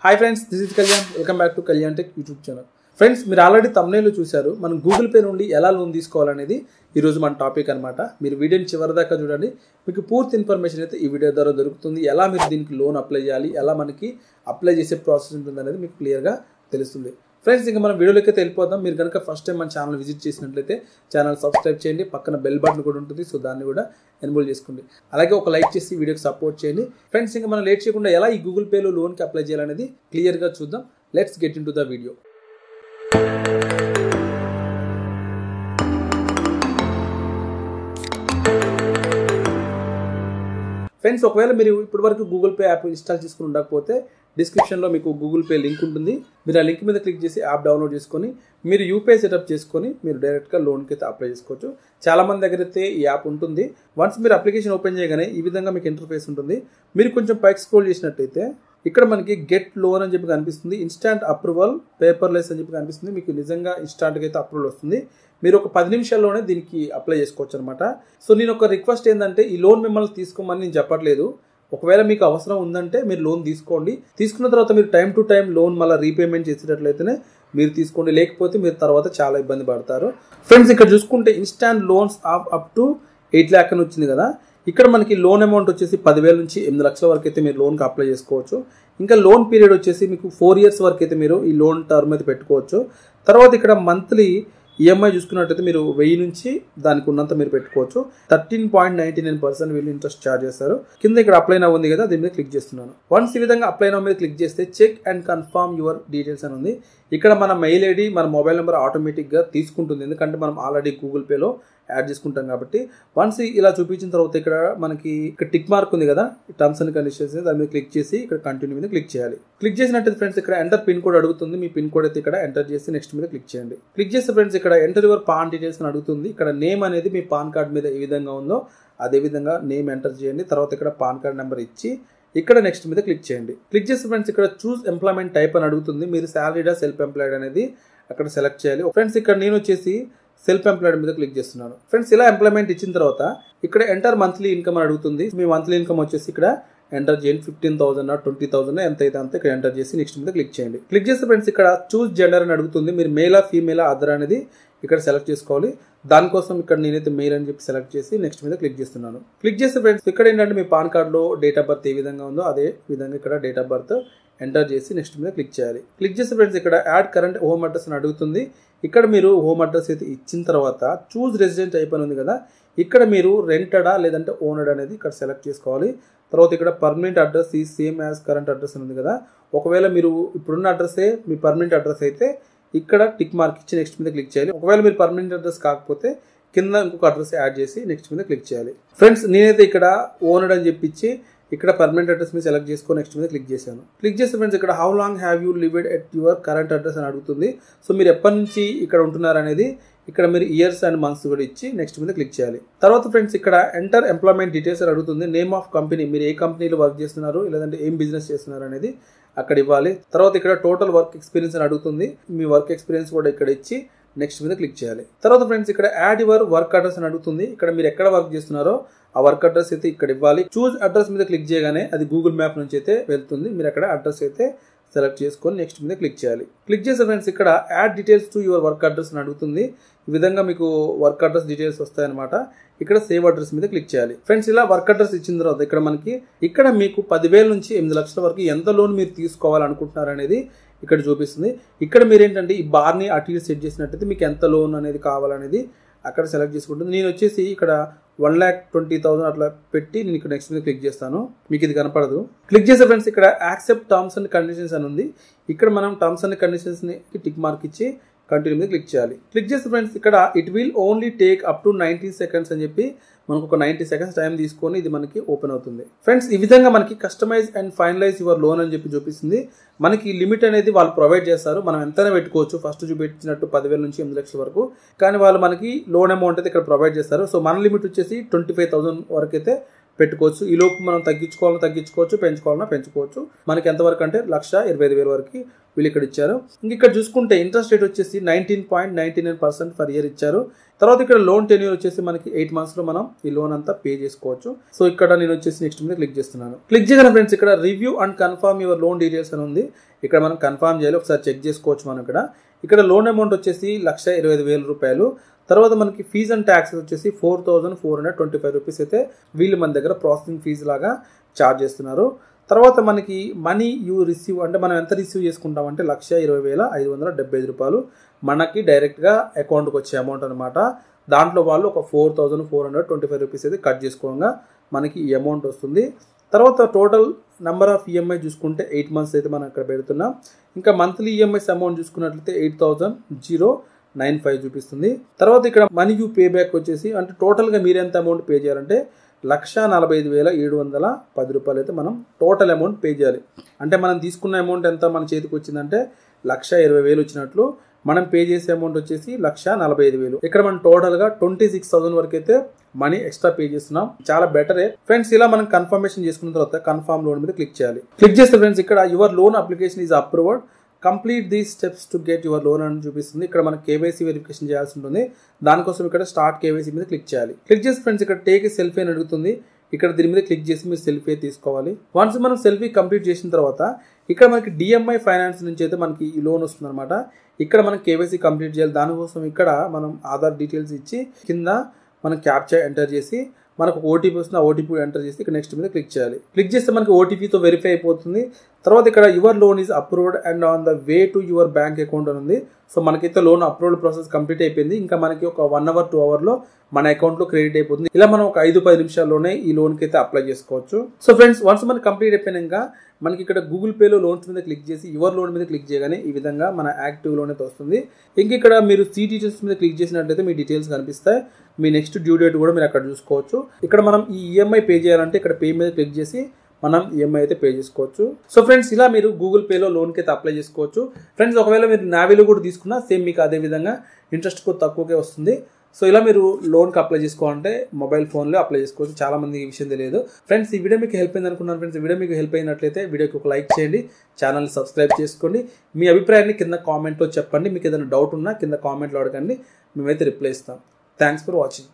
Hi friends, this is Kalyan. Welcome back to Kalyan tech YouTube channel. Friends, మీరు already థంబ్నెయిల్లో చూశారు. మనం Google pay నుండి ఎలా లోన్ తీసుకోవాలనేది ఈరోజు మన టాపిక్ అనమాట. మీరు వీడియోని చివరి దాకా చూడండి, మీకు పూర్తి ఇన్ఫర్మేషన్ అయితే ఈ వీడియో ద్వారా దొరుకుతుంది. ఎలా మీరు దీనికి లోన్ అప్లై చేయాలి, ఎలా మనకి అప్లై చేసే ప్రాసెస్ ఉంటుంది అనేది మీకు క్లియర్గా తెలుస్తుంది. ఫ్రెండ్స్, ఇంకా మనం వీడియోలోకి అయితే వెళ్ళిపోదాం. మీరు కనుక ఫస్ట్ టైం మన ఛానల్ విజిట్ చేసినట్లయితే ఛానల్ సబ్స్క్రైబ్ చేయండి. పక్కన బెల్ బటన్ కూడా ఉంటుంది, సో దాన్ని కూడా ఎనేబుల్ చేసుకోండి. అలాగే ఒక లైక్ చేసి వీడియోకి సపోర్ట్ చేయండి. ఫ్రెండ్స్, ఇంకా మనం లేట్ చేయకుండా ఎలా ఈ గూగుల్ పేలో లోన్కి అప్లై చేయాలనేది క్లియర్గా చూద్దాం. Let's get in to the video. Friends, ఒకవేళ మీరు ఇప్పటివరకు గూగుల్ పే యాప్ ఇన్స్టాల్ చేసుకుని ఉండకపోతే డిస్క్రిప్షన్లో మీకు గూగుల్ పే లింక్ ఉంటుంది. మీరు ఆ లింక్ మీద క్లిక్ చేసి యాప్ డౌన్లోడ్ చేసుకొని మీరు యూపీఐ సెటప్ చేసుకొని మీరు డైరెక్ట్గా లోన్కి అయితే అప్లై చేసుకోవచ్చు. చాలామంది దగ్గర అయితే ఈ యాప్ ఉంటుంది. వన్స్ మీరు అప్లికేషన్ ఓపెన్ చేయగానే ఈ విధంగా మీకు ఇంటర్ఫేస్ ఉంటుంది. మీరు కొంచెం పైకి స్క్రోల్ చేసినట్టయితే ఇక్కడ మనకి గెట్ లోన్ అని చెప్పి కనిపిస్తుంది. ఇన్స్టాంట్ అప్రూవల్ పేపర్లెస్ అని చెప్పి కనిపిస్తుంది. మీకు నిజంగా ఇన్స్టాంట్గా అయితే అప్రూవల్ వస్తుంది. మీరు ఒక 10 నిమిషాల్లోనే దీనికి అప్లై చేసుకోవచ్చు అనమాట. సో నేను ఒక రిక్వెస్ట్ ఏంటంటే, ఈ లోన్ మిమ్మల్ని తీసుకోమని నేను చెప్పట్లేదు. ఒకవేళ మీకు అవసరం ఉందంటే మీరు లోన్ తీసుకోండి. తీసుకున్న తర్వాత మీరు టైం టు టైం లోన్ మళ్ళీ రీపేమెంట్ చేసేటట్లయితేనే మీరు తీసుకోండి, లేకపోతే మీరు తర్వాత చాలా ఇబ్బంది పడతారు. ఫ్రెండ్స్, ఇక్కడ చూసుకుంటే instant loans of up to 8 lakh అని వచ్చింది కదా. ఇక్కడ మనకి లోన్ అమౌంట్ వచ్చేసి 10,000 నుంచి 8 లక్షల వరకు అయితే మీరు లోన్కి అప్లై చేసుకోవచ్చు. ఇంకా లోన్ పీరియడ్ వచ్చేసి మీకు 4 years వరకు అయితే మీరు ఈ లోన్ టర్మ్ అయితే పెట్టుకోవచ్చు. తర్వాత ఇక్కడ మంత్లీ ఈఎంఐ చూసుకున్నట్టయితే మీరు 1000 నుంచి దానికి ఉన్నంత మీరు పెట్టుకోవచ్చు. 13.99% వీళ్ళు ఇంట్రెస్ట్ ఛార్జ్ చేస్తారు. కింద ఇక్కడ అప్లై నౌ ఉంది కదా, దీని మీద క్లిక్ చేస్తున్నాను. వన్స్ ఈ విధంగా అప్లై నౌ మీద క్లిక్ చేస్తే check and confirm your details అని ఉంది. ఇక్కడ మన మెయిల్ ఐడి, మన మొబైల్ నెంబర్ ఆటోమేటిక్గా తీసుకుంటుంది, ఎందుకంటే మనం ఆల్రెడీ గూగుల్ పేలో యాడ్ చేసుకుంటాం కాబట్టి. వన్స్ ఇలా చూపించిన తర్వాత ఇక్కడ మనకి ఇక్కడ టిక్ మార్క్ ఉంది కదా, టర్మ్స్ అండ్ కండిషన్స్, దాని మీద క్లిక్ చేసి ఇక్కడ కంటిన్యూ మీద క్లిక్ చేయాలి. క్లిక్ చేసినట్టు ఫ్రెండ్స్ ఇక్కడ ఎంటర్ పిన్ కోడ్ అడుగుతుంది. మీ పిన్ కోడ్ అయితే ఇక్కడ ఎంటర్ చేసి నెక్స్ట్ మీద క్లిక్ చేయండి. క్లిక్ చేస్తే ఫ్రెండ్స్ ఇక్కడ ఎంటర్ యువర్ పాన్ డీటెయిల్స్ అని అడుగుతుంది. ఇక్కడ నేమ్ అనేది మీ పాన్ కార్డ్ మీద ఏ విధంగా ఉందో అదే విధంగా నేమ్ ఎంటర్ చేయండి. తర్వాత ఇక్కడ పాన్ కార్డ్ నెంబర్ ఇచ్చి ఇక్కడ నెక్స్ట్ మీద క్లిక్ చేయండి. క్లిక్ చేస్తే ఫ్రెండ్స్ ఇక్కడ చూస్ ఎంప్లాయ్మెంట్ టైప్ అని అడుగుతుంది. మీరు సాలరీడా సెల్ఫ్ ఎంప్లాయిడ్ అనేది అక్కడ సెలెక్ట్ చేయాలి. ఫ్రెండ్స్, ఇక్కడ నేను వచ్చేసి సెల్ఫ్ ఎంప్లాయిడ్ మీద క్లిక్ చేస్తున్నాను. ఫ్రెండ్స్, ఇలా ఎంప్లాయ్మెంట్ ఇచ్చిన తర్వాత ఇక్కడ ఎంటర్ మంత్లీ ఇన్కమ్ అని అడుగుతుంది. మీ మంత్లీ ఇన్కమ్ వచ్చేసి ఇక్కడ ఎంటర్ చేయండి. 15,000 20,000 ఎంత అయితే అంత ఇక్కడ ఎంటర్ చేసి నెక్స్ట్ మీద క్లిక్ చేయండి. క్లిక్ చేస్తే ఫ్రెండ్స్ ఇక్కడ చూస్ జెండర్ అని అడుగుతుంది. మీరు మేలా ఫీమేలా అదర్ అనేది ఇక్కడ సెలెక్ట్ చేసుకోవాలి. దానికోసం ఇక్కడ నేనైతే మెయిల్ అని చెప్పి సెలెక్ట్ చేసి నెక్స్ట్ మీద క్లిక్ చేస్తున్నాను. క్లిక్ చేస్తే ఫ్రెండ్స్ ఇక్కడ ఏంటంటే మీ పాన్ కార్డ్లో డేట్ ఆఫ్ బర్త్ ఏ విధంగా ఉందో అదే విధంగా ఇక్కడ డేట్ ఆఫ్ బర్త్ ఎంటర్ చేసి నెక్స్ట్ మీద క్లిక్ చేయాలి. క్లిక్ చేస్తే ఫ్రెండ్స్ ఇక్కడ యాడ్ కరెంట్ హోమ్ అడ్రస్ అని అడుగుతుంది. ఇక్కడ మీరు హోమ్ అడ్రస్ అయితే ఇచ్చిన తర్వాత చూస్ రెసిడెంట్ అయిపోయి ఉంది కదా, ఇక్కడ మీరు రెంటడా లేదంటే ఓనర్డ్ అనేది ఇక్కడ సెలెక్ట్ చేసుకోవాలి. తర్వాత ఇక్కడ పర్మనెంట్ అడ్రస్ ఈ సేమ్ యాజ్ కరెంట్ అడ్రస్ అని ఉంది కదా. ఒకవేళ మీరు ఇప్పుడున్న అడ్రస్సే మీ పర్మనెంట్ అడ్రస్ అయితే ఇక్కడ టిక్ మార్క్ ఇచ్చి నెక్స్ట్ మీద క్లిక్ చేయాలి. ఒకవేళ మీరు పర్మనెంట్ అడ్రస్ కాకపోతే కింద ఇంకొక అడ్రస్ యాడ్ చేసి నెక్స్ట్ మీద క్లిక్ చేయాలి. ఫ్రెండ్స్, నేనైతే ఇక్కడ ఓనర్డ్ అని చెప్పించి ఇక్కడ పర్మనెంట్ అడ్రస్ మీద సెలెక్ట్ చేసుకొని నెక్స్ట్ మీద క్లిక్ చేశాను. క్లిక్ చేస్తే ఫ్రెండ్స్ ఇక్కడ how long have you lived at your current address అని అడుగుతుంది. సో మీరు ఎప్పటి నుంచి ఇక్కడ ఉంటున్నారు అనేది ఇక్కడ మీరు ఇయర్స్ అండ్ మంత్స్ కూడా ఇచ్చి నెక్స్ట్ మీద క్లిక్ చేయాలి. తర్వాత ఫ్రెండ్స్ ఇక్కడ ఎంటర్ ఎంప్లాయ్మెంట్ డీటెయిల్స్ అని అడుగుతుంది. నేమ్ ఆఫ్ కంపెనీ, మీరు ఏ కంపెనీలో వర్క్ చేస్తున్నారు లేదంటే ఏం బిజినెస్ చేస్తున్నారు అనేది అక్కడ ఇవ్వాలి. తర్వాత ఇక్కడ టోటల్ వర్క్ ఎక్స్పీరియన్స్ అని అడుగుతుంది. మీ వర్క్ ఎక్స్పీరియన్స్ కూడా ఇక్కడ ఇచ్చి నెక్స్ట్ మీద క్లిక్ చేయాలి. తర్వాత ఫ్రెండ్స్ ఇక్కడ యాడ్ యువర్ వర్క్ అడ్రస్ అని అడుగుతుంది. ఇక్కడ మీరు ఎక్కడ వర్క్ చేస్తున్నారో ఆ వర్క్ అడ్రస్ అయితే ఇక్కడ ఇవ్వాలి. చూస్ అడ్రస్ మీద క్లిక్ చేయగానే అది గూగుల్ మ్యాప్ నుంచి అయితే వెళ్తుంది. మీరు అక్కడ అడ్రస్ అయితే సెలెక్ట్ చేసుకొని నెక్స్ట్ మీద క్లిక్ చేయాలి. క్లిక్ చేసే ఫ్రెండ్స్ ఇక్కడ add details to your work address అని అడుగుతుంది. ఈ విధంగా మీకు వర్క్ అడ్రస్ డీటెయిల్స్ వస్తాయన్నమాట. ఇక్కడ సేవ్ అడ్రస్ మీద క్లిక్ చేయాలి. ఫ్రెండ్స్, ఇలా వర్క్ అడ్రస్ ఇచ్చిన తర్వాత ఇక్కడ మనకి ఇక్కడ మీకు 10,000 నుంచి 8 లక్షల వరకు ఎంత లోన్ మీరు తీసుకోవాలనుకుంటున్నారు అనేది ఇక్కడ చూపిస్తుంది. ఇక్కడ మీరు ఏంటంటే ఈ బార్ని అటు ఇటు సెట్ చేసినట్టయితే మీకు ఎంత లోన్ అనేది కావాలనేది అక్కడ సెలెక్ట్ చేసుకుంటుంది. నేను వచ్చేసి ఇక్కడ 1,20,000 అట్లా పెట్టి నేను ఇక్కడ నెక్స్ట్ మీద క్లిక్ చేస్తాను. మీకు ఇది కనపడదు. క్లిక్ చేసే ఫ్రెండ్స్ ఇక్కడ యాక్సెప్ట్ టర్మ్స్ అండ్ కండిషన్స్ అని ఉంది. ఇక్కడ మనం టర్మ్స్ అండ్ కండిషన్స్ని టిక్ మార్క్ ఇచ్చి కంటిన్యూ మీద క్లిక్ చేయాలి. క్లిక్ చేస్తే ఫ్రెండ్స్ ఇక్కడ it will only take up to 90 seconds అని చెప్పి మనకు ఒక 90 seconds టైం తీసుకొని ఇది మనకి ఓపెన్ అవుతుంది. ఫ్రెండ్స్, ఈ విధంగా మనకి customise and finalise your loan అని చెప్పి చూపిస్తుంది. మనకి లిమిట్ అనేది వాళ్ళు ప్రొవైడ్ చేస్తారు. మనం ఎంతైనా పెట్టుకోవచ్చు. ఫస్ట్ చూపించినట్టు 10,000 నుంచి 8 లక్షల వరకు. కానీ వాళ్ళు మనకి లోన్ అమౌంట్ అయితే ఇక్కడ ప్రొవైడ్ చేస్తారు. సో మన లిమిట్ వచ్చేసి 25,000 వరకు అయితే పెట్టుకోవచ్చు. ఈ లోపు మనం తగ్గించుకోవచ్చు, పెంచుకోవచ్చు. మనకి ఎంతవరకు అంటే 1,25,000 వరకు వీళ్ళు ఇక్కడ ఇచ్చారు. ఇంక ఇక్కడ చూసుకుంటే ఇంట్రెస్ట్ రేట్ వచ్చేసి 19.99% పర్ ఇయర్ ఇచ్చారు. తర్వాత ఇక్కడ లోన్ టెన్యూర్ వచ్చేసి మనకి 8 months లో మనం ఈ లోన్ అంతా పే చేసుకోవచ్చు. సో ఇక్కడ నేను వచ్చేసి నెక్స్ట్ మీద క్లిక్ చేస్తున్నాను. క్లిక్ చేయగానే ఫ్రెండ్స్ ఇక్కడ review and confirm your loan details అని ఉంది. ఇక్కడ మనం కన్ఫర్మ్ చేయాలి. ఒకసారి చెక్ చేసుకోవచ్చు. మనం ఇక్కడ లోన్ అమౌంట్ వచ్చేసి 1,25,000 రూపాయలు. తర్వాత మనకి ఫీజ్ అండ్ ట్యాక్సెస్ వచ్చేసి 4,425 రూపీస్ అయితే వీళ్ళు మన దగ్గర ప్రాసెసింగ్ ఫీజు లాగా ఛార్జ్ చేస్తున్నారు. తర్వాత మనకి మనీ యూ రిసీవ్ అంటే మనం ఎంత రిసీవ్ చేసుకుంటామంటే 1,20,575 రూపాయలు మనకి డైరెక్ట్గా అకౌంట్కి వచ్చే అమౌంట్ అనమాట. దాంట్లో వాళ్ళు ఒక 4,425 రూపీస్ అయితే కట్ చేసుకోగా మనకి ఈ అమౌంట్ వస్తుంది. తర్వాత టోటల్ నెంబర్ ఆఫ్ ఈఎంఐ చూసుకుంటే 8 months అయితే మనం ఇక్కడ పెడుతున్నాం. ఇంకా మంత్లీ ఈఎంఐస్ అమౌంట్ చూసుకున్నట్లయితే 8,095 చూపిస్తుంది. తర్వాత ఇక్కడ మనీ యూ పే బ్యాక్ వచ్చేసి అంటే టోటల్గా మీరు ఎంత అమౌంట్ పే చేయాలంటే 1,45,710 రూపాయలు అయితే మనం టోటల్ అమౌంట్ పే చేయాలి. అంటే మనం తీసుకున్న అమౌంట్ ఎంత మన చేతికి వచ్చిందంటే 1,20,000 వచ్చినట్లు. మనం పే చేసే అమౌంట్ వచ్చేసి 1,45,000. ఇక్కడ మనం టోటల్గా 26,000 వరకు అయితే మనీ ఎక్స్ట్రా పే చేస్తున్నాం. చాలా బెటరే ఫ్రెండ్స్. ఇలా మనం కన్ఫర్మేషన్ చేసుకున్న తర్వాత కన్ఫర్మ్ లోన్ మీద క్లిక్ చేయాలి. క్లిక్ చేస్తే ఫ్రెండ్స్ ఇక్కడ your loan application is approved, complete these steps to get your loan అని చూపిస్తుంది. ఇక్కడ మనం కేవైసీ వెరిఫికేషన్ చేయాల్సి ఉంటుంది. దానికోసం ఇక్కడ స్టార్ట్ కేవైసీ మీద క్లిక్ చేయాలి. క్లిక్ చేసి ఫ్రెండ్స్ ఇక్కడ టేక్ సెల్ఫీ అని అడుగుతుంది. ఇక్కడ దీని మీద క్లిక్ చేసి మీరు సెల్ఫీ తీసుకోవాలి. వన్స్ మనం సెల్ఫీ కంప్లీట్ చేసిన తర్వాత ఇక్కడ మనకి డిఎంఐ ఫైనాన్స్ నుంచి అయితే మనకి ఈ లోన్ వస్తుంది అనమాట. ఇక్కడ మనం కేవైసీ కంప్లీట్ చేయాలి. దానికోసం ఇక్కడ మనం ఆధార్ డీటెయిల్స్ ఇచ్చి కింద మనం క్యాప్చా ఎంటర్ చేసి మనకు ఓటీపీ వస్తుంది. ఆ ఓటీపీ ఎంటర్ చేసి ఇక్కడ నెక్స్ట్ మీద క్లిక్ చేయాలి. క్లిక్ చేస్తే మనకి ఓటీపీతో వెరిఫై అయిపోతుంది. తర్వాత ఇక్కడ your loan is approved and on the way to your bank account అని ఉంది. సో మనకైతే లోన్ అప్రూవల్ ప్రాసెస్ కంప్లీట్ అయిపోయింది. ఇంకా మనకి ఒక 1 hour 2 hourలో మన అకౌంట్లో క్రెడిట్ అయిపోతుంది. ఇలా మనం ఒక 5-10 నిమిషాల్లోనే ఈ లోన్కి అయితే అప్లై చేసుకోవచ్చు. సో ఫ్రెండ్స్ వన్స్ మనకి కంప్లీట్ అయిపోయినాక మనకి ఇక్కడ గూగుల్ పేలో లోన్స్ మీద క్లిక్ చేసి యువర్ లోన్ మీద క్లిక్ చేయగానే ఈ విధంగా మన యాక్టివ్ లోన్ అయితే వస్తుంది. ఇంక ఇక్కడ మీరు సీ డీటెయిల్స్ మీద క్లిక్ చేసినట్లయితే మీ డీటెయిల్స్ కనిపిస్తాయి. మీ నెక్స్ట్ డ్యూ డేట్ కూడా మీరు అక్కడ చూసుకోవచ్చు. ఇక్కడ మనం ఈ ఈఎంఐ పే చేయాలంటే ఇక్కడ పే మీద క్లిక్ చేసి మనం ఈఎంఐ అయితే పే చేసుకోవచ్చు. సో ఫ్రెండ్స్ ఇలా మీరు గూగుల్ పేలో లోన్కి అయితే అప్లై చేసుకోవచ్చు. ఫ్రెండ్స్ ఒకవేళ మీరు నావీలో కూడా తీసుకున్నా సేమ్ మీకు అదే విధంగా ఇంట్రెస్ట్ కూడా తక్కువకే వస్తుంది. సో ఇలా మీరు లోన్కి అప్లై చేసుకోవాలంటే మొబైల్ ఫోన్లో అప్లై చేసుకోవచ్చు. చాలా మంది ఈ విషయం తెలియదు. ఫ్రెండ్స్ ఈ వీడియో మీకు హెల్ప్ అయింది అనుకున్నాను. ఫ్రెండ్స్ ఈ వీడియో మీకు హెల్ప్ అయినట్లయితే వీడియోకి ఒక లైక్ చేయండి, ఛానల్ని సబ్స్క్రైబ్ చేసుకోండి. మీ అభిప్రాయాన్ని కింద కామెంట్లో చెప్పండి. మీకు ఏదైనా డౌట్ ఉన్నా కింద కామెంట్లో అడగండి, మేమైతే రిప్లై ఇస్తాం. Thanks for watching.